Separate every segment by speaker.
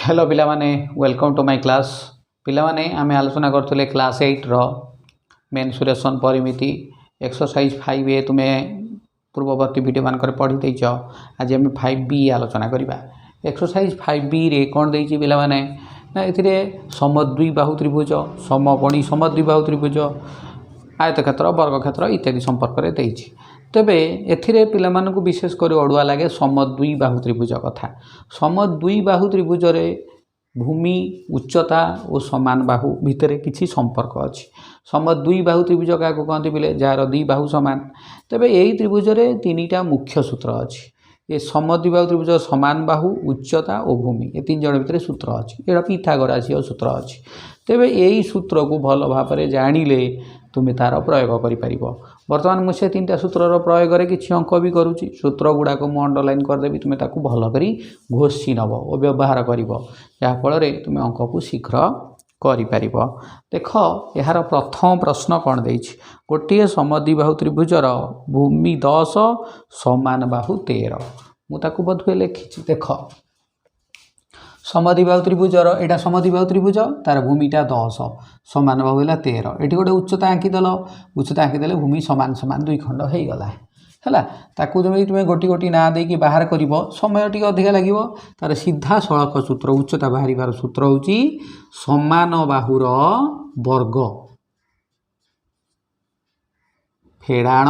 Speaker 1: Hello पिला माने welcome to my class पिला माने आमे आलोचना करथले क्लास 8 रो मेंसुरेशन परिमिति एक्सरसाइज 5a तुम्हें पूर्ववर्ती वीडियो मान कर पढ़ी देछ। आज आम 5b आलोचना करिबा। एक्सरसाइज 5b रे कोन देछि पिला माने ना एथिरे समद्विबाहु त्रिभुज समकोणी समद्विबाहु त्रिभुज आयतक्षेत्र वर्गक्षेत्र इत्यादि संपर्क रे देछि। तेबे एथिरे पिला मानकु विशेष कर अड़ुआ लगे समद्विबाहु त्रिभुज कथा। समद्विबाहु त्रिभुज रे भूमि उच्चता और समान बाहु भितर किसी संपर्क अच्छी। समद्विबाहु त्रिभुज क्या कहते बोले जार दी बाहु समान। तेबे यही त्रिभुज रे तीनटा मुख्य सूत्र अच्छी। ये समद्विबाहु त्रिभुज समान बाहु उच्चता और भूमि ये तीन जन भितर सूत्र अच्छी। यहाँ पिथागोरासीय सूत्र अच्छी। तेबे यही सूत्र को भल भाव में जानिले तुम्हें तार प्रयोग कर। बर्तमान मुझे तीन सूत्र प्रयोग में किसी अंक भी करुँची। सूत्र गुड़ाक मुझे अंडरलाइन करदेवी तुम्हें ताकू भल कर घोषी नब और व्यवहार कर जहाँफल तुम्हें अंक को शीघ्र कर। देख यार प्रथम प्रश्न कौन दे गोटे समद्विबाहु त्रिभुजर भूमि 10 समान बाहु 13 मुझे बोधे लिखी। देख समद्विबाहु त्रिभुजर यहाँ समद्विबाहु त्रिभुज तार भूमिटा 10 समान बाहु है 13 ये गोटे उच्चता आंकीदेल उच्चता आंकीदेले भूमि समान समान दुई खंड हो गला है। ताकू जब तुम्हें गोटी गोटी ना देकी बाहर कर समय टी अधिक लगे तार सीधा सड़क सूत्र उच्चता बाहर सूत्र हूँ समान बाहुर वर्ग फेड़ाण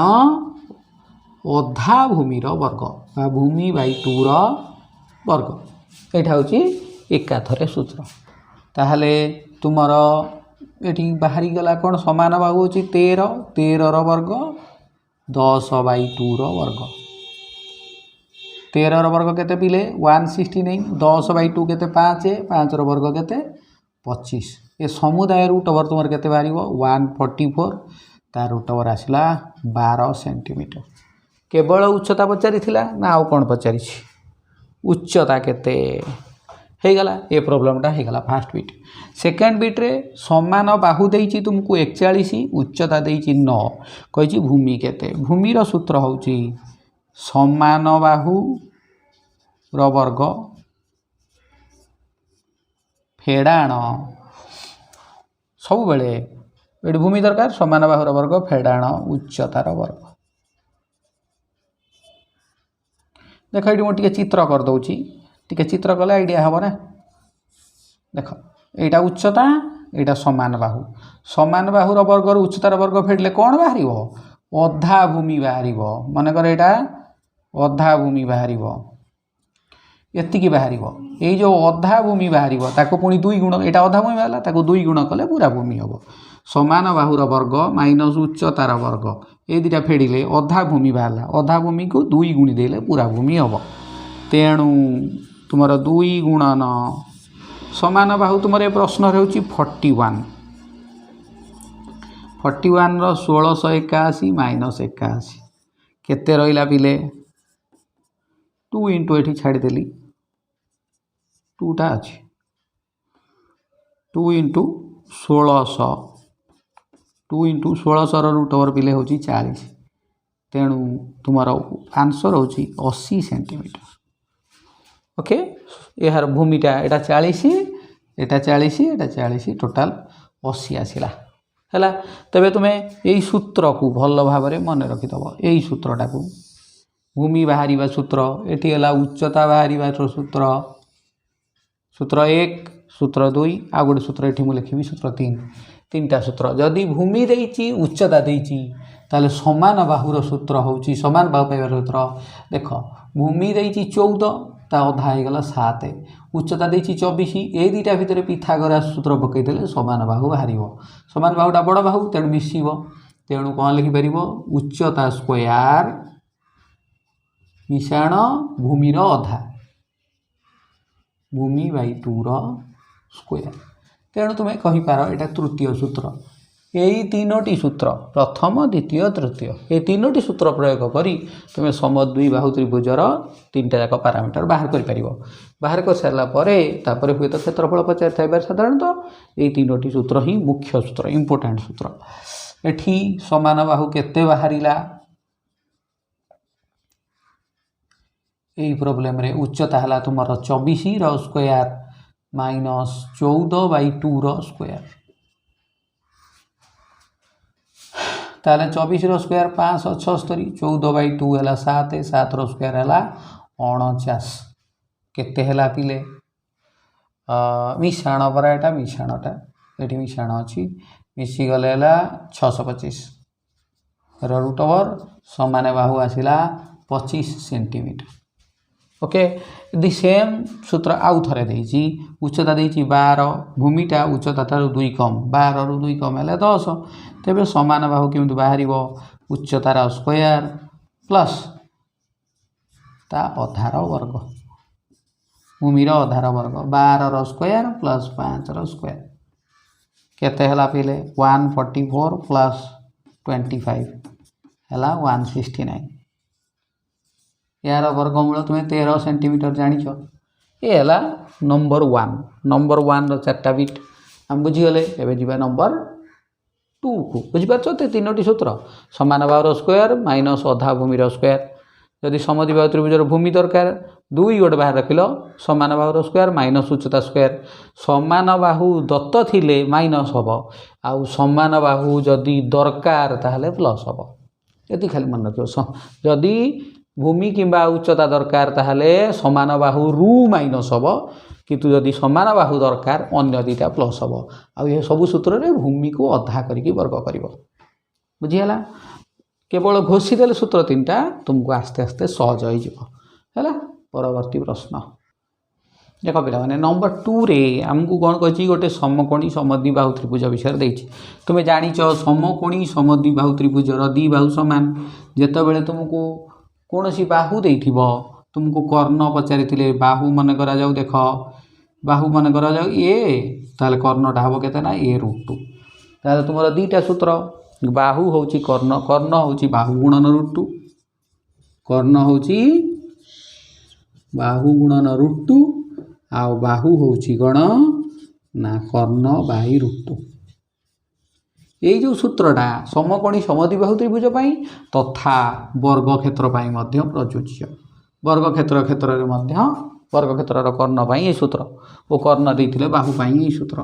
Speaker 1: अधा भूमिर वर्ग भूमि बाई 2 वर्ग यहाँ हूँ एकाथरे सूत्र। ताहले तुमर ये बाहरी गला कौन समान बाहु हूँ 13 13 वर्ग 10 बाई 2 वर्ग 13 वर्ग केते पिले 169 10 बाई 2 केते 5 5 वर्ग केते 25 ये समुदाय रूट ओवर तुम केते बाहर 144 तार रूट ओवर आसला 12 सेंटीमीटर। केवल उच्चता पचारि ना आउ कौन पचारि उच्चता केते हो गला ये प्रोब्लेमटा हो गला फास्ट बिट। सेकेंड बिट्रे समान बाहु देइछि तुमको 41 उच्चता देइछि 9 कहि भूमि केते भूमिर सूत्र हूँ समान बाहु वर्ग फेड़ाण सब बेले ये भूमि दरकार समान बाहुर वर्ग फेड़ाण उच्चतार वर्ग। देख ये मुझे चित्र करदे टी चित्र कले आइडिया हम ना। देख यहाँ उच्चता यहाँ समान बाहुर वर्ग उच्चतार वर्ग फेड़ले कौन बाहर अधा भूमि बाहर मनकर यहाँ अधा भूमि बाहर एतिकी बाहर ये जो अधा भूमि बाहर ताको पुणी 2 गुण यहाँ अधा भूमि बाहर ताको 2 गुण कले पूरा भूमि हम समान बाहुर वर्ग माइनस उच्चतार वर्ग ये दुटा फेड़िले अधा भूमि बाहर अधा भूमि को 2 गुणी देले पूरा भूमि हम। तेणु तुमर 2 गुणन समान बाहु तुम प्रश्न हूँ 41 41 1681 माइनस 81 केते रहा पिले 2 इंटू ये छाड़देली 2टा अच्छी 2 इंटू 1600 2 इंटू 1600 रूट ओवर पिले हूँ 40 तेणु तुम आंसर हूँ 80 सेंटीमीटर। ओके यार भूमिटा यहाँ 40 यहाँ 40 यहाँ 40 टोटाल 80 आसला है। तेबे तुम्हें यही सूत्र को भल भाव में मन रखिदब यही सूत्रटा को भूमि बाहर सूत्र ये उच्चता बाहर सूत्र सूत्र 1 सूत्र 2 आ गोटे सूत्र ये मुझे लिखी सूत्र 3 तीनटा सूत्र जदि भूमि देइछि उच्चता देइछि ताले समान बाहुर सूत्र हूँ समान बाहु पाइबार सूत्र। देख भूमि देइछि 14 ता अधा होगला 7 उच्चता देइछि 24 ये दुटा भितर पिथागोरास सूत्र पकईदेले समान बाहु बाहर समान बाहुटा बड़ बाहु तेणु मिसिब तेणु कौन लिखिपर उच्चता स्क्वायर मिशाण भूमिर अधा भूमि बाई 2 स्क्वायर। तेणु तुम्हें कहींपार यहाँ तृतीय सूत्र यही 3टी सूत्र प्रथम द्वितीय तृतीय ये 3टी सूत्र प्रयोग करी तुम्हें समद्विबाहु त्रिभुजर 3टा जाक पारामीटर बाहर कर बाहर कर सारापर हुए तो क्षेत्रफल पचार साधारणतः ये 3टी सूत्र ही मुख्य सूत्र इंपोर्टाट सूत्र। एठी समान बाहु केते बाहरिला यही प्रोब्लेम रे उच्चता है तुम 24 स्क्वायर माइनस 14/2 स्क्वायर ताले 24 स्क्वायर 576 14/2 है 7 7 स्क्वायर है 49 केते है पिले मिशाण परा एटा मिशाणटा ये मिशाण अच्छी मिसी गले 625 रूट ओवर समान बाहु आसला 25 सेंटीमीटर ओके दि सेम सूत्र आउ थे देती उच्चता देती 12 भूमिटा उच्चता ठार 2 कम 12 रू 2 कम है 10 तेरे समान बाहु केमी बाहर उच्चतार स्क्वायर प्लस ता अधार वर्ग भूमिर अधार वर्ग 12 स्क्वायर प्लस 5 स्क्वायर केते हला पिले 144 प्लस 25 है 169 यार वर्गमूल तुम्हें 13 सेंटीमीटर जानिछ ये है नंबर 1 रो 4टा बिट हम बुझीगले एवं जी नंबर 2 को बुझीपार तो 3टी सूत्र समान बाहुर स्क्वायर माइनस अधा भूमिर स्क्वायर जदि समद्विबाहु त्रिभुजर भूमि दरकार 2 गोटे बाहर रखिल समान बाहुर स्क्वायर माइनस उच्चता स्क्वायर समान बाहु दत्त थिले माइनस हम आउ समान बाहु जदि दरकार ताहले प्लस हम ये खाली मन रखियो जदि भूमि किंबा उच्चता दरकार ताहले समान बाहु रु माइनस हम किंतु जदि समान बाहु दरकार अन्य दुईटा प्लस हम आउ ये सब सूत्र रे भूमि को अधा करके वर्ग करिवो बुझीगला केवल घोषी देले सूत्र 3टा तुमको आस्ते आस्ते सहज हो परवर्ती प्रश्न देख पिला माने नंबर 2 रे आमको कौन कही गोटे समकोणी समद्विबाहु त्रिभुज विषय देछि तुम्हें जानिच समकोणी समद्विबाहु त्रिभुजर दी बाहु समान जेतेबेले तुमको कौन सी बाहु देथिबो तुमको कर्ण पचारि बाहु मन करा जाऊ देख बाहु मन करा जाऊ ए ताले कर्णटा हम केते ना ए √2 ताले तुमर दीटा सूत्र बाहु होची कर्ण कर्ण होची बाहु गुणन √2 कर्ण होची बाहु गुणन √2 आ बाहु होची गण ना कर्ण बाई √2 ये जो सूत्रटा समकोणी समद्विबाहु त्रिभुज पाई तथा वर्ग क्षेत्र पाई मध्य प्रযোज्य वर्ग क्षेत्र क्षेत्र रे मध्य वर्ग क्षेत्र कर्ण पाई ये सूत्र ओ कर्ण देथिले बाहु पाई ये सूत्र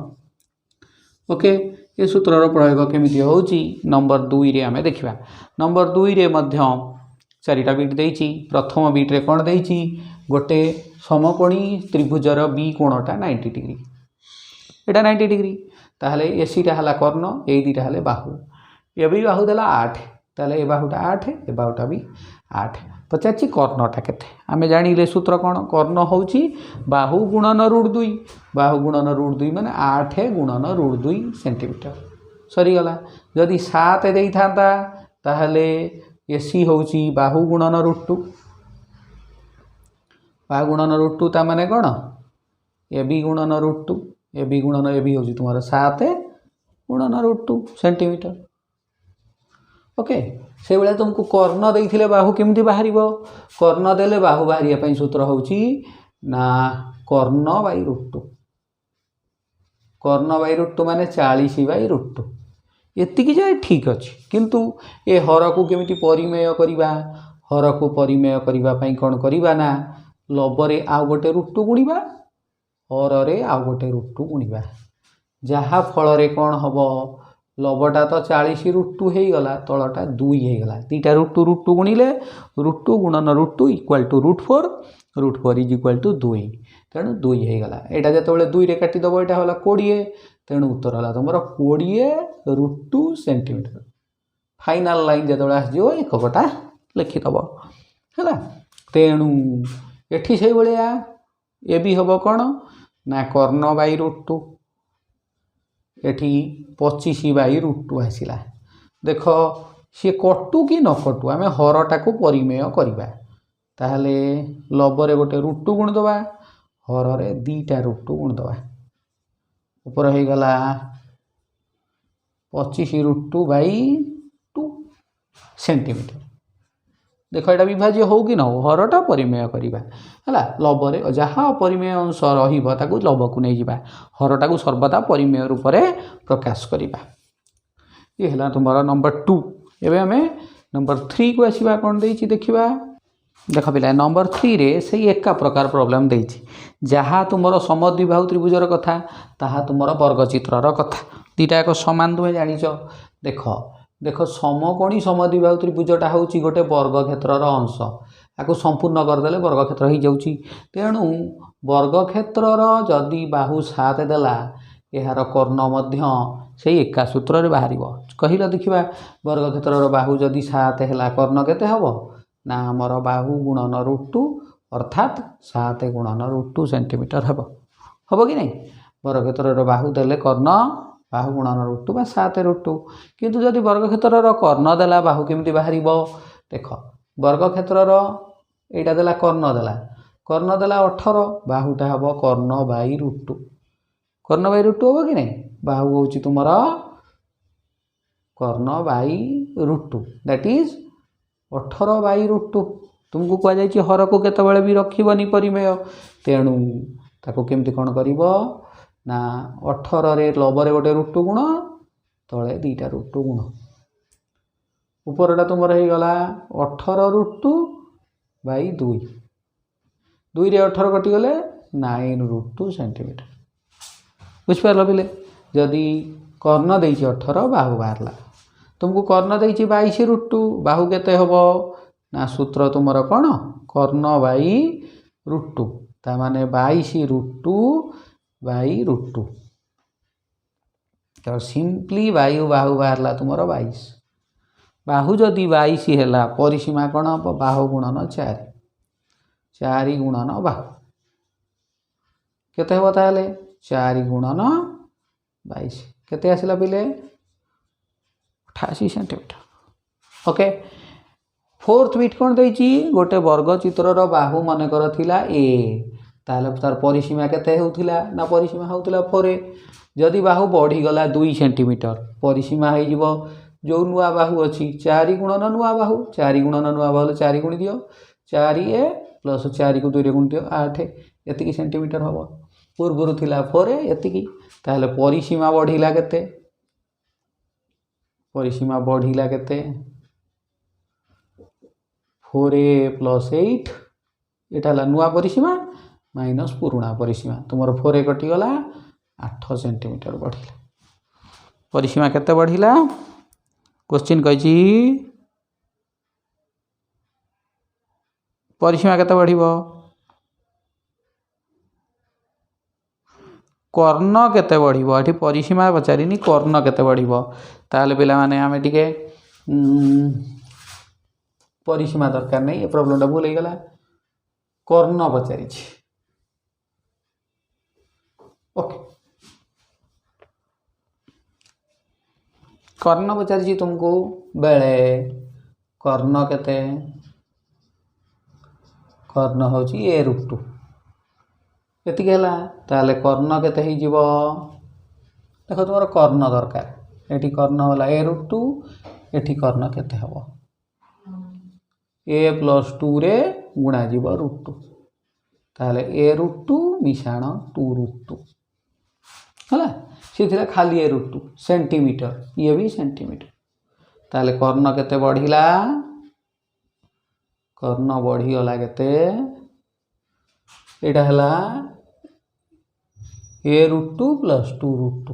Speaker 1: ओके ये सूत्र प्रयोग केमिति होउची नंबर 2 रे आमे देखिबा नंबर 2 रे मध्य 4टा बिट देइची प्रथम बिट रे कोन देइची गोटे समकोणी त्रिभुजर बी कोणटा 90 डिग्री एटा 90 डिग्री ताहले एसीटा हला कर्ण ए दुईटा हले बाहु ये भी बाहु देला 8 ताहले ए बाहुटा 8 ए बाहुटा भी 8 पचाची कर्णटा केते आमे जानिले सूत्र कोन कर्ण होउची बाहु गुणन √2 बाहु गुणन √2 माने 8 गुणन √2 सेंटीमीटर सरी गला जदि 7 देई थांता ताहले एसी होउची बाहु गुणन √2 बाहु गुणन √2 ता माने कोन ए बी गुणन √2 ए बी गुणन ए बी होउची तुम्हारा 7 गुणन √2 सेंटीमीटर ओके से बेले तुमको कर्ण देइथिले बाहु केमती बाहरिबो कर्ण देले बाहु बाहरिया पई सूत्र होउची ना कर्ण बाई √2 कर्ण बाई √2 माने 40/√2 एतिकी जाय ठीक अछि किंतु ए हर को केमिति परिमेय करिबा हर को परिमेय करिबा पई कोन करिबा ना लबरे आ गोटे √2 गुणिबा हर रे आ गोटे √2 गुणिबा जहा फल रे कोन हबो लबटा तो 40/√2 हे गला तळटा 2 हे गला तीटा √2 गुणिले √2 गुणन √2 equal to √4 √4 is equal to 2 तेणु 2 हे गला एटा जतबेले 2 रे काटी दबो एटा होला 20 तेणु उत्तर होला तमरो 20√2 सेंटीमीटर फाइनल लाइन जतबेले आस जो एक कटा लिखि दबो हैला तेणु एठी से बलिया ए भी हबो कोन ना कर्ण बाई √2 एठी 25/√2 आसिला देख सी कटु कि न कटु आम हरटा को परिमेय करवा ताहले लबरे गोटे √2 गुण दबा हर रे दीटा √2 गुण दबा ऊपर हो गला 25√2/2 सेंटीमीटर देख यहाँ विभाज्य हो कि न हो हरटा परिमेय करवा है लबरे जहाँ परिमेय अंश रहा लब को नहीं जावा हरटा को सर्वदा परिमेय रूप से प्रकाश करवा ये है तुम नंबर 2 एवं आम नंबर 3 को आसवा कौन देखा देख पिला नंबर 3 रे से एका प्रकार प्रोब्लेम देछि जहाँ तुमर समद्विबाहु त्रिभुजर कथा ताहा तुमर वर्गचित्रर कथा दुईटा एक समान तुम जानिच देख देख समकोणी समद्विबाहु त्रिभुजटा हूँ गोटे वर्गक्षेत्रर अंश आपको संपूर्ण करदे वर्गक्षेत्र हो जाऊँगी तेणु वर्गक्षेत्रर जदि बाहु 7 देला यार कर्ण मध्य से एका सूत्र रे बाहर कहल देखा वर्गक्षेत्रर बाहु जदि 7 है कर्ण केते हबो ना आमर बाहु गुणन √2 अर्थात 7 गुणन √2 सेंटीमीटर हम हम कि नहीं वर्गक्षेत्रर बाहु देले कर्ण बाहु गुणन √2 बा 7 √2 किंतु जदि वर्गक्षेत्रर कर्ण देला बाहु केमती बाहर देख वर्गक्षेत्रर एटा देला कर्ण देला 18 बाहुटा हम कर्ण बाई √2 कर्ण बाई √2 हम कि नहीं बाहु हूँ तुम कर्ण बाई √2 दैट इज 18 बाई √2 तुमको कहुई हर को केतबेले भी रखिबनी परिमेय तेणु ताको केमती कौन कर ना 18 रे लबरे गोटे √2 गुण तले दीटा √2 गुण उपरटा तुम गला 18 √2 बाई 2 2 रे 18 कटिगले 9 √2 सेंटीमीटर बुझिपार पिले जदि कर्ण देछि 18 बाहु बाहरला तुमको कर्ण देछि 22 √2 बाहु केते हबो ना सूत्र तुमर कौन कर्ण बाई √2 ता माने 22 √2 बाई √2 तो सिंपली बाहु बाहरला तुमर 22 बाहु जदि 22 है परिसीमा कौन हम बाहु गुणन 4 गुणन बाहु केते हबो ताले 4 गुणन 22 केते आसिला पिले 88 सेंटीमीटर ओके फोर्थ बिट कौन देछि गोटे वर्गचित्रर बाहु मनकर थिला ए ताले तार परिसीमा केते होउथिला ना परिसीमा होउथिला 4 जदि बाहु बढ़ी गला 2 सेंटीमीटर परिसीमा हो जिवो जो नुआ बाहु अच्छी 4 गुणन नुआ बाहु 4 गुणन नुआ बाहु 4 गुणी दियो 4a प्लस 4 को 2 रे गुणी दियो 8 एतिकी सेंटीमीटर हबो पूर्वरु थिला 4 एतिकी ताले परिसीमा बढ़िला केते परिसीमा बढ़िला केते 4a प्लस 8 एटा ला नुआ परिसीमा माइनस पुराणा परिसीमा तुमर 4a कटिगला 8 सेंटीमीटर बढ़िला परिसीमा केते बढ़िला क्वेश्चन कहिछि परिसीमा केते बढ़िबो कर्ण केते बढ़िबो एठी परिसीमा पचारिनी कर्ण केते बढ़िबो ताले पिला माने हमें टिके परिसीमा दरकार नहीं ये प्रॉब्लम भूल हो गला कर्ण पचारि ओके कर्ण पचारि तुमको बेले कर्ण केते कर्ण हूँ a√2 एति ताले कर्ण केते ही जीवो देखो तुम कर्ण दरकार एठी कर्ण होला a√2 एठी कर्ण केते हबो a प्लस 2 रे गुणा जीवो √2 ताले a√2 मिशाण 2√2 हला से खाली a√2 सेंटीमीटर ये भी सेंटीमीटर ताले कर्ण केते बढ़िला कर्ण बढ़ी गला केते एटा हला a√2 प्लस 2√2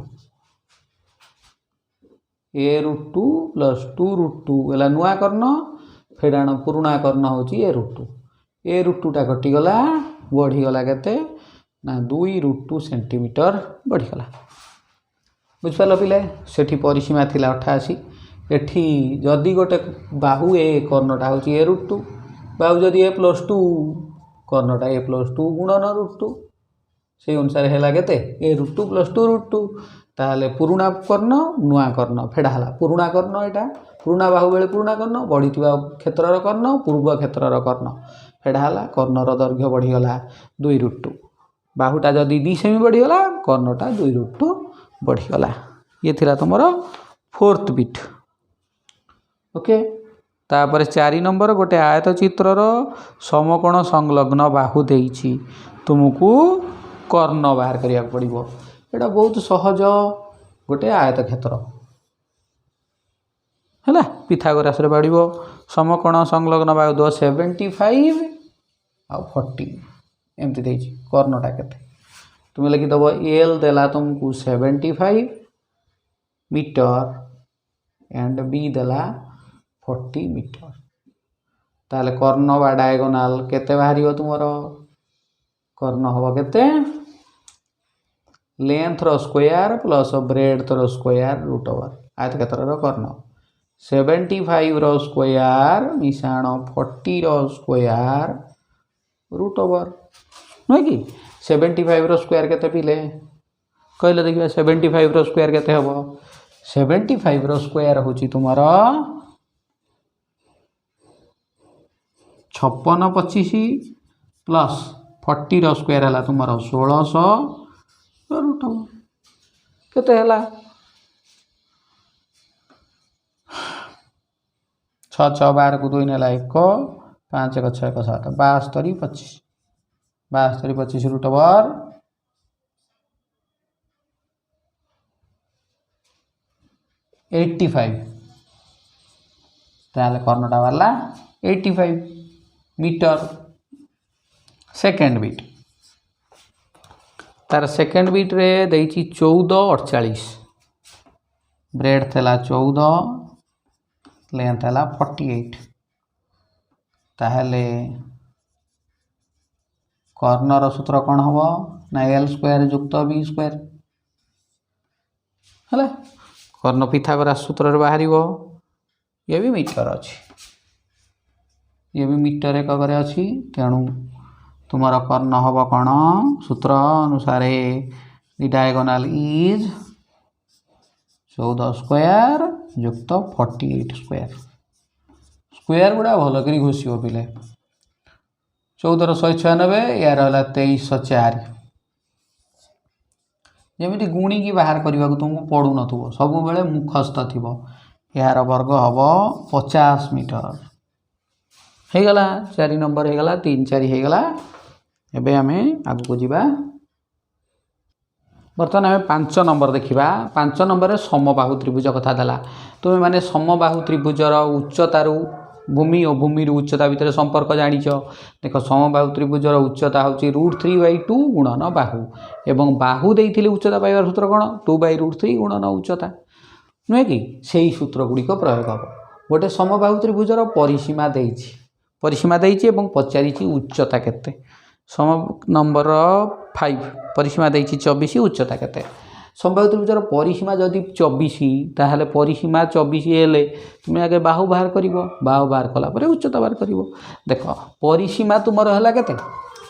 Speaker 1: a√2 प्लस 2√2 एला नुआ कर्ण फेडाण पुराणा कर्ण होची a√2 टा कटिगला बढ़ीगला केते ना 2√2 सेंटीमीटर बढ़ीगला बुझिपाल पिले सेठी परिसीमा थिला 88 एठी जदि गोटे बाहु ए कर्णटा होची a√2 बाहु जदि a प्लस 2 कर्णटा a प्लस 2 गुणन √2 से अनुसार है केते a√2 प्लस 2√2 ताले पुराणा कर्ण नुआ कर्ण फेडा हला पुराणा कर्ण एटा पुराणा बाहु बेले पुराणा कर्ण बढ़ीथिबा क्षेत्रर कर्ण पूर्व क्षेत्रर कर्ण फेडा हला कर्णर दैर्घ्य बढ़ीगला 2√2 बाहुटा जदि 2 सेमी बढ़ीगला कर्णटा 2√2 बढ़ीगला ये थिला तुमर फोर्थ बिट ओके तापर 4 नंबर गोटे आयत चित्रर समकोण संलग्न बाहु देइछि तुमको कर्ण बाहर करिया पड़िबो एटा बहुत सहज गोटे आयत क्षेत्र है पिथागोरास रे पढ़ो समकोण संलग्न बाहु दो 75 आ 40 एमती देछि कर्णटा केते तुम लिखिदेव एल देला तुमको 75 मीटर एंड बी देला 40 मीटर ताले कर्ण बा डायगोनाल केते बाहरियो तुमरो कर्ण हबो केते लेंथ रो स्क्वायर प्लस ब्रेड्थ रो स्क्वायर रूट ओवर आयतक्षेत्र रो कर्ण 75 रो स्क्वायर मिसाण 40 रो स्क्वायर रूट ओवर नुहे कि 75 रो स्क्वायर केते पिले कहले देखिबा 75 रो स्क्वायर केते हबो 75 रो स्क्वायर होची तुमरो 56 25 प्लस 40 रो स्क्वायर हला तुमरो 1600 रूट ओवर केते हला 6 6 12 को 2 नेला 1 5 1 6 1 7 72 25 72 25 रूट ओवर 85 ताले कर्णटा वाला 85 मीटर सेकेंड बीट तार सेकेंड बीट रे देइची 14 48 ब्रेड थेला 14 लेंथ थेला 48 ताहले कर्णर सूत्र कौन हम ना एल स्क्वायर युक्त बी स्क्वायर है कर्ण पिथागोरास सूत्र बाहर ये भी मीटर अच्छी ये भी मीटर एक अच्छी तेणु तुम्हारा कर्ण हम कौन सूत्र अनुसार दि डायगोनाल इज 14 स्क्वायर युक्त 48 स्क्वायर स्क्वायर गुड़ा भल कर घोषिब पिले 14 196 यार है 2304 जमी गुणी की बाहर करने को तुमको पड़ू न सब बेले मुखस्थ थी यार वर्ग हम 50 मीटर होगला 4 नंबर होगला 3 4 होगला एबे आमे आगु जीवा बर्तमान आम 5 नंबर देखा 5 नंबर में समबाहु त्रिभुज कथा देला तुम्हें माने समबाहु त्रिभुजर उच्चतार भूमि और भूमि उच्चता भितर संपर्क जानिच देख समबाहु त्रिभुजर उच्चता हूँ √3/2 गुणन बाहु एवं बाहु देइथिले उच्चता पाइबार सूत्र कौन 2/√3 गुणन उच्चता नुहे कि सही सूत्र गुड़िक प्रयोग हम गोटे समबाहु त्रिभुजर परिसीमा देइछि एवं पचारि उच्चता केते सम नंबर 5 परिसीमा देइछि 24 उच्चता केते समबाहु त्रिभुजर परिसीमा जदि 24 ताहले परिसीमा 24 हेले तुम आगे बाहु बाहर करिवो बाहु बाहर कला परे उच्चता बाहर करिवो देख परिसीमा तुमर हला केते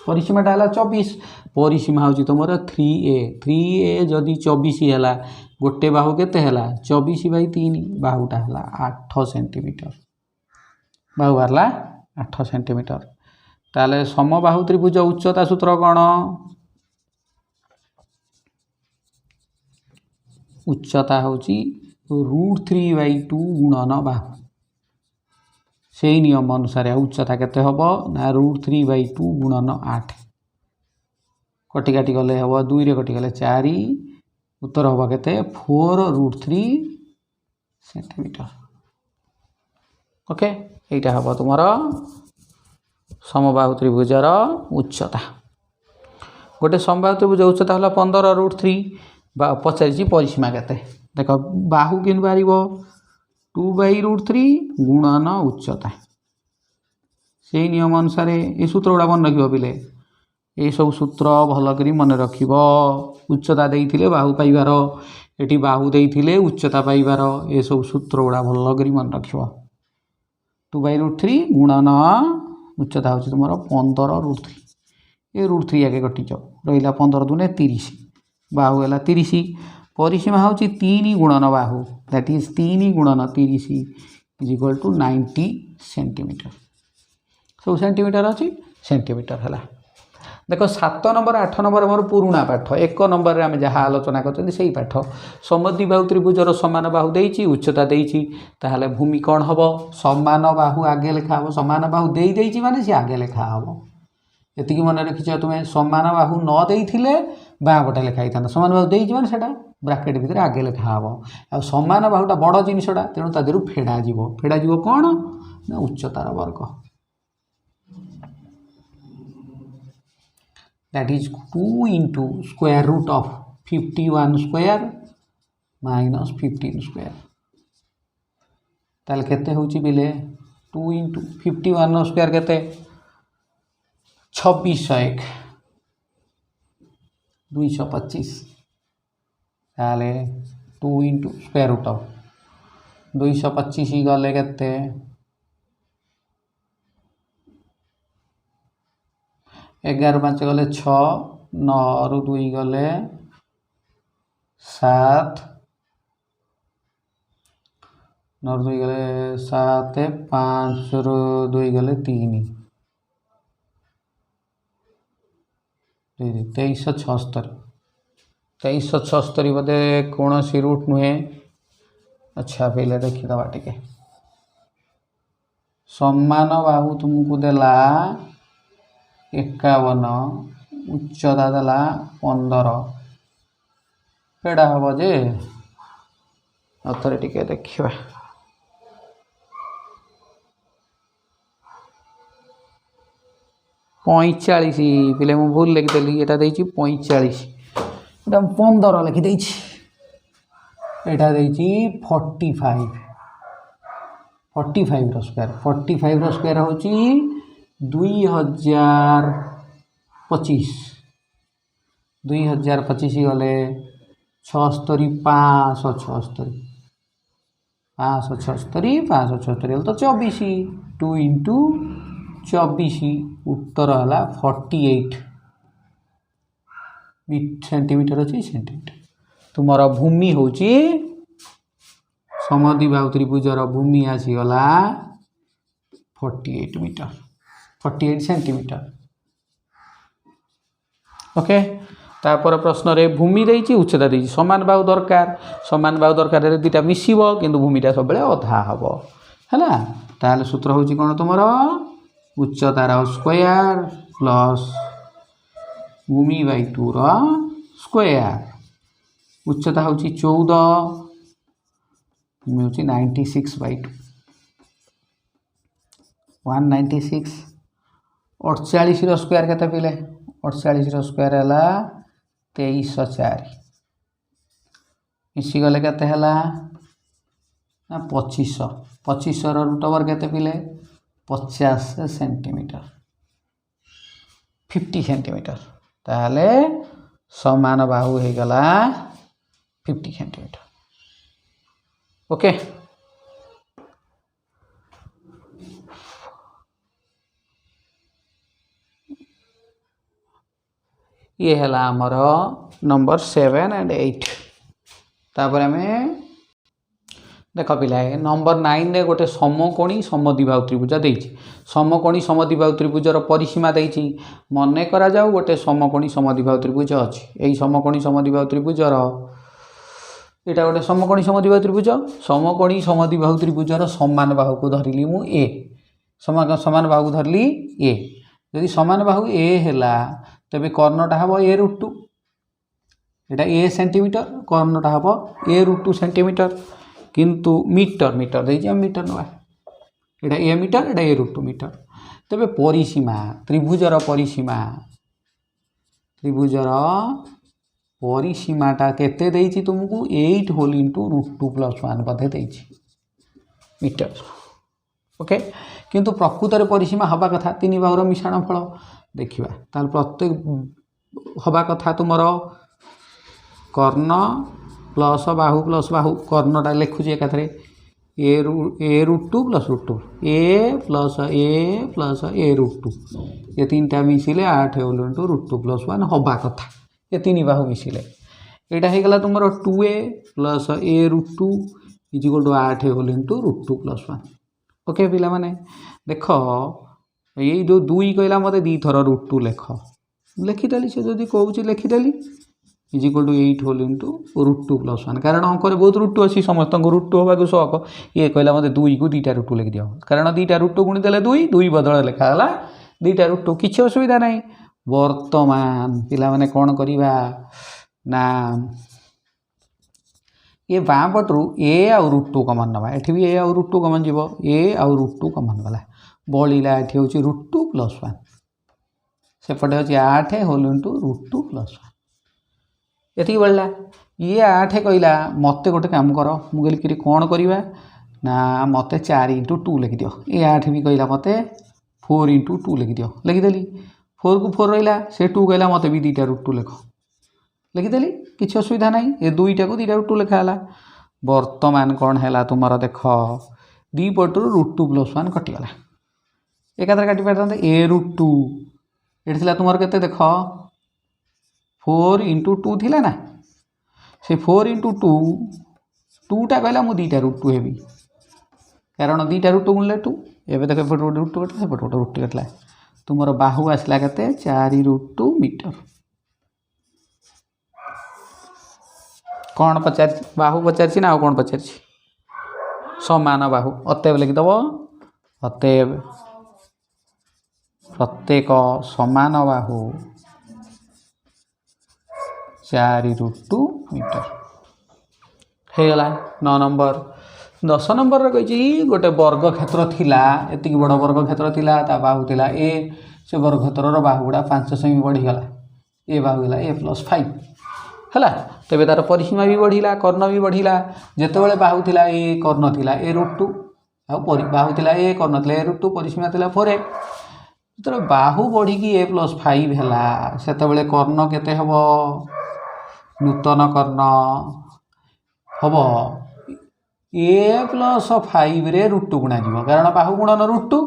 Speaker 1: परिसीमाटा हला 24 परिसीमा होची तुमर 3a जदि 24 हेला गोटे बाहु केते हेला 24/3 बाहुटा हला 8 सेंटीमीटर बाहु बाहरला 8 सेंटीमीटर ताले समबाहु त्रिभुज उच्चता सूत्र कौन उच्चता हूँ √3/2 गुणन बाहु से नियम अनुसार उच्चता केते हबो ना √3/2 गुणन 8 कटि काटि गले हबो 2 रे कटि गले 4 उत्तर हबो केते 4√3 सेंटीमीटर ओके एटा हबो तुमरो समबाहु त्रिभुजर उच्चता गोटे समबाहु त्रिभुज उच्चता हला 15√3 पचारि परिसीमा केते देख बाहु किन बाहर 2/√3 गुणन उच्चता से नियम अनुसार ये सूत्र गुड़ा मन रख पिले ये सब सूत्र भल कर मन रख उच्चता देइथिले बाहु पाइबार एटी बाहु देइथिले उच्चता पाइबार ये सब सूत्र गुड़ा भल कर मन रख 2/√3 गुणन उच्चता हूँ तुम 15√3 ये √3 आगे कटि जाओ रहा 15 दूने 30 बाहु है 30 परिसीमा हूँ 3 गुणन बाहु दैट इज 3 गुणन 30 इज इक्वल टू 90 सेंटीमीटर सब सेंटीमीटर अच्छी सेंटीमीटर है देख 7 नंबर 8 नंबर मोर पुराणा पाठ 1 नंबर आम जहाँ आलोचना कर से पाठ समद्विबाहु त्रिभुजर समान बाहु देइछि उच्चता देइछि ताहले भूमि कौन हम समान बाहु आगे लिखा हम समान बाहु देइछि माने सी आगे लिखा हम एतिकी मन रखिछ तुम्हें समान बाहु न देइथिले बाँ पटे लिखाई था समान बाहु देइछि माने सेटा ब्राकेट भितर आगे लिखा हम आ समान बाहुटा बड़ जिनसटा तेणु ता देहरु फेड़ा जीव कौन ना उच्चतार वर्ग that is 2 into square root of 51 square minus 15 square ताल केते होची बिले 2 इंटू 51 स्क्वायर केते 2601 225 ताले 2 इंटू स्क्वायर रूट ऑफ 225 ही गले केते 11 5 गले 6 9 रु 2 गले 7 9 रु 2 गले 7 5 रु 2 गले 3 2376 बोधे कौन सी रूट नुहे अच्छा पहले देखीदा टे सम्मान बाहु तुमको देला 51 उच्चता देला 15 केड़ा हम जे अथरे टिके देखिबा 45 पिले मु भूल लिखिदेली एटा देछि 45 एटा 15 लिखिदेछि एटा देछि 45 रो स्क्वायर 45 रो स्क्वायर होछि 2025 गले 76 576 तो 24 2 इंटू 24 उत्तर है 48 सेंटीमीटर अच्छी सेंटीमीटर तुमर भूमि हूँ समद्विबाहु त्रिभुजर भूमि आसीगला 48 मीटर 48 सेंटीमीटर ओके तापर प्रश्न रे भूमि देइछि उच्चता देइछि समान बाहु दरकार रे दुटा मिसिबो किंतु भूमिटा सब बेले अधा हबो हैला ताले सूत्र होछि कोन तुमर उच्चतार स्क्वायर प्लस भूमि बाई 2 रो स्क्वायर उच्चता होछि 14 भूमि होछि 96 बाई 2 196 48 रो स्क्वायर केते पिले 48 रो स्क्वायर हला 2304 मिसी गले केते हला ना 2500 रो रूट ओवर केते पिले 50 सेंटीमीटर 50 सेंटीमीटर ताले समान बाहु हो गला 50 सेंटीमीटर ओके ये है आमर नंबर 7 एंड 8 तापर हमें देख पिला नंबर 9 रे गोटे समकोणी समद्विबाहु त्रिभुज देइछि समकोणी समद्विबाहु त्रिभुजर परिसीमा देइछि मने करा जाऊ गोटे समकोणी समद्विबाहु त्रिभुज अछि एई समकोणी समद्विबाहु त्रिभुजर एटा गोटे समकोणी समद्विबाहु त्रिभुजर समान बाहु को धरिली मु ए समान बाहु को धरली ए यदि समान बाहु ए हैला तबे कर्णटा हबो ए रूट 2 एटा ए सेंटीमीटर कर्णटा हबो ए रूट 2 सेंटीमीटर किंतु मीटर देइछि मीटर नवा एटा ए मीटर एटा ए रूट 2 मीटर तबे परिसीमा त्रिभुजर परिसीमाटा केते देइछि तुमको 8 होल इनटू रूट 2 प्लस 1 बधे देइछि मीटर ओके किंतु प्रकृत रे परिसीमा हबा कथा तीन बाहुर मिश्रण फल देखिबा ताल प्रत्येक हबा कथा तुमर कर्ण plus Bahu कर्णटा लिखुची एकाथरे A root 2 plus root 2 A plus A root 2 ये तीनटा मिसिले 8 होल इनटू रूट 2 प्लस 1 हबा कथा ये तीन बाहु मिसिले एटा हे गला तुमर 2a plus A root 2 is equal to 8 whole into root 2 plus 1 okay पिला माने देख ये जो 2 कहला मते दी थर रूट 2 लिखिदेली से जदि कहूँ लिखिदेली is equal to 8 whole into root 2 plus 1 कारण अंक बहुत रूट 2 अच्छी समस्त रूट 2 होगा शौक ये कहला मते 2 को 2टा रूट 2 लिखि दियो कारण 2टा रूट 2 गुणी देले 2 बदल लिखा गला 2टा रूट 2 किछि असुविधा नहीं वर्तमान पिला माने कोन करिबा ना ये बाँ पटू ए आउ रुट टू कमन नवा एठी भी ए आउ रुट टू कमन जीव ए आउ रुट टू कमन गला बलिला एठी होची रुट टू प्लस 1 सेपटे होची 8 whole into root two plus 1 एति बळला ये 8 कहला मते गोटे काम कर मु कहली कि कोन करबा ना मते 4 इंटू 2 लिखि दियो ये 8 भी कहला मते 4 इंटू 2 लिखि दियो लिखिदेली 4 को 4 रहिला से 2 कहला मते भी 2टा रुट 2 लिख लिखिदेली किसी असुविधा ना ये 2टा को 2टा रुट 2 लिखा है बर्तमान कौन है तुम देख दी पटू रुट 2 प्लस 1 कटिगला एकादरे काटि पारते ए रुट 2 ये तुम के देख 4 इंटू 2 थिला ना से 4 इंटू 2 2टा कहला मु 2टा रुट 2 हेबी कारण 2टा रुट 2 गुणले 2 एबे देख एपट रुट 2 कटला एपट रुट 2 कटला तुमर बाहु आसला केते 4 रुट 2 मीटर कौन पचार बाहु पचार ना कौन पचार समान बाहु अतएव लिखिदेव अतएव प्रत्येक समान बाहु 4 रुट 2 मीटर होगला 9 नंबर 10 नंबर कही गोटे वर्ग क्षेत्र थिला एतिक बड़ वर्ग क्षेत्र थिला ता बाहु थिला ए से वर्ग क्षेत्र बाहु गुड़ा 5 सेमी बढ़ीगला ए बाहु गला ए प्लस 5 है तेरे तार परिसीमा भी बढ़िला कर्ण भी बढ़िला जितेबाला बाहु थिला ए कर्ण थिला ए रुट 2 बाहु थिला ए कर्ण थिला ए रुट 2 परिसीमा थिला 4 जो बाहु बढ़ी ए प्लस 5 है से कर्ण केते हम नूतन कर्ण हम ए प्लस 5 रे रुट 2 गुणा जीव कारण बाहु गुणन रुट 2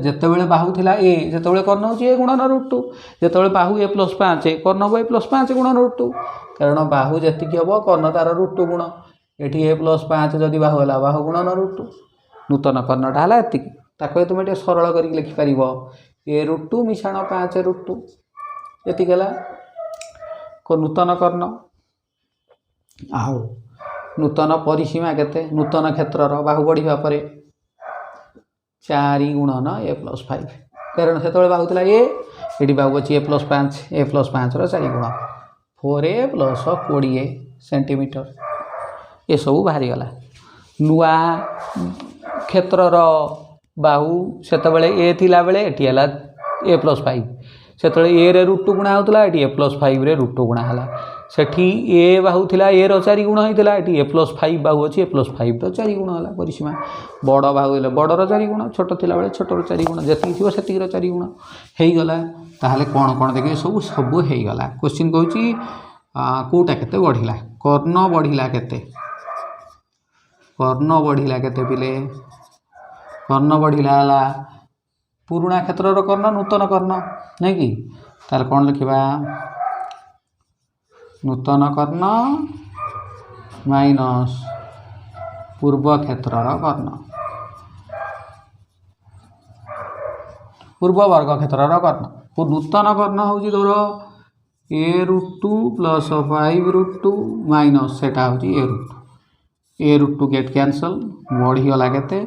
Speaker 1: जितेबाला बाहु थिला ए जितेबाला कर्ण हो ए गुणन रुट 2 जितेबाला बाहु ए प्लस 5 कर्ण हम ए प्लस 5 गुणन रुट 2 कारण बाहु जी हम कर्ण तार रुट 2 गुण ये ए प्लस 5 जदि बाहु है बाहु गुणन रुट 2 नूतन कर्णटा है ये ताको तुम ये सरल कर लिखिपार ए रुट 2 मिशाण 5 रुट 2 ये नूतन कर्ण आउ नूतन परिसीमा केते नूतन क्षेत्र बाहु बढ़िया पर 4 गुणन ए प्लस 5 कारण से बाहु ए ये बाहु अच्छी ए प्लस 5 4 गुण 4 प्लस 20 सेंटीमीटर ये सब बाहरी गला नुआ क्षेत्र बाहु से ए थिला बेले एटी है ए प्लस 5 से ए रे रुट 2 गुणा होता ये ए प्लस 5 रे रुट 2 गुणा है सेठी ए बाहु थिला ए रो 4 गुण होता ये ए प्लस 5 बाहु अच्छी ए प्लस 5 रो 4 गुण है परिसीमा बड़ बाहु है बड़र 4 गुण छोट थिला बेले छोटर 4 गुण जी थी से 4 गुण हो गला ताहले कौन कौन देखिए सब सब हो गला क्वेश्चन कहूँ कोटा केते बढ़िला कर्ण बढ़िला केते कर्ण बढ़िला केते पिले कर्ण बढ़िला है पुराणा क्षेत्र कर्ण नूतन कर्ण नहीं कि तार कौन लिखा नूतन कर्ण माइनस पूर्व क्षेत्र कर्ण पूर्व वर्ग क्षेत्र कर्ण नूतन कर्ण हूँ तोर ए रुट 2 प्लस 5 रुट 2 माइनस सेटा हूँ ए रुट 2 गेट कैंसल बढ़ीगला केते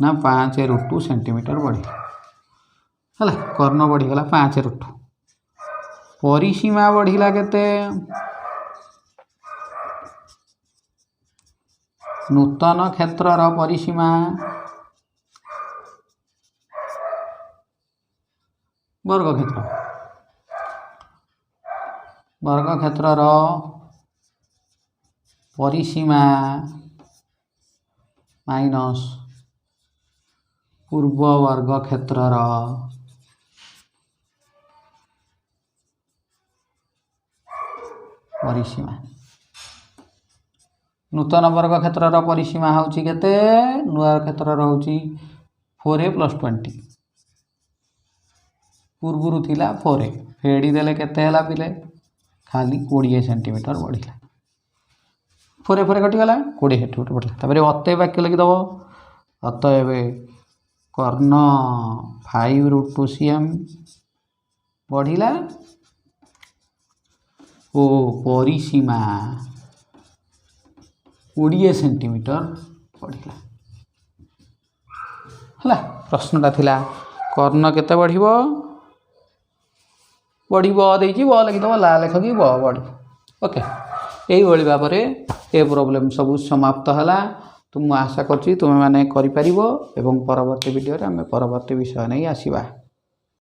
Speaker 1: ना 5 रुट 2 सेंटीमीटर बढ़िला है कर्ण बढ़ीगला 5 रुट 2 परिसीमा बढ़िला केते नूतन क्षेत्रर परिसीमा वर्ग क्षेत्रर परिसीमा माइनस पूर्व वर्ग क्षेत्रर परिसीमा नूतन वर्ग क्षेत्रर परिसीमा होची केते नुआ क्षेत्रर होची 4a प्लस 20 पूर्वरु थिला 4a फेड़ी देले केते हला पिले खाली 20 सेंटीमीटर बढ़िला 4 कटि गला 20 सेंटीमीटर बढ़िला तापर अतएव वाक्य लिखि दबो अतएव कर्ण 5 रुट 2 cm बढ़िला ओ परिसीमा 20 सेंटीमीटर बढ़िला हला प्रश्नटा थिला कर्ण केते बढ़िबो बढ़िबो देइछि ब लिखि दबो ला लेख कि ब बढ़िबो ओके ଏଇଭଳି ଭାବରେ ଏ ପ୍ରୋବ୍ଲେମ୍ ସବୁ ସମାପ୍ତ ହେଲା। ମୁଁ ଆଶା କରୁଛି ତୁମେମାନେ କରିପାରିବ ଏବଂ ପରବର୍ତ୍ତୀ ଭିଡ଼ିଓରେ ଆମେ ପରବର୍ତ୍ତୀ ବିଷୟ ନେଇ ଆସିବା।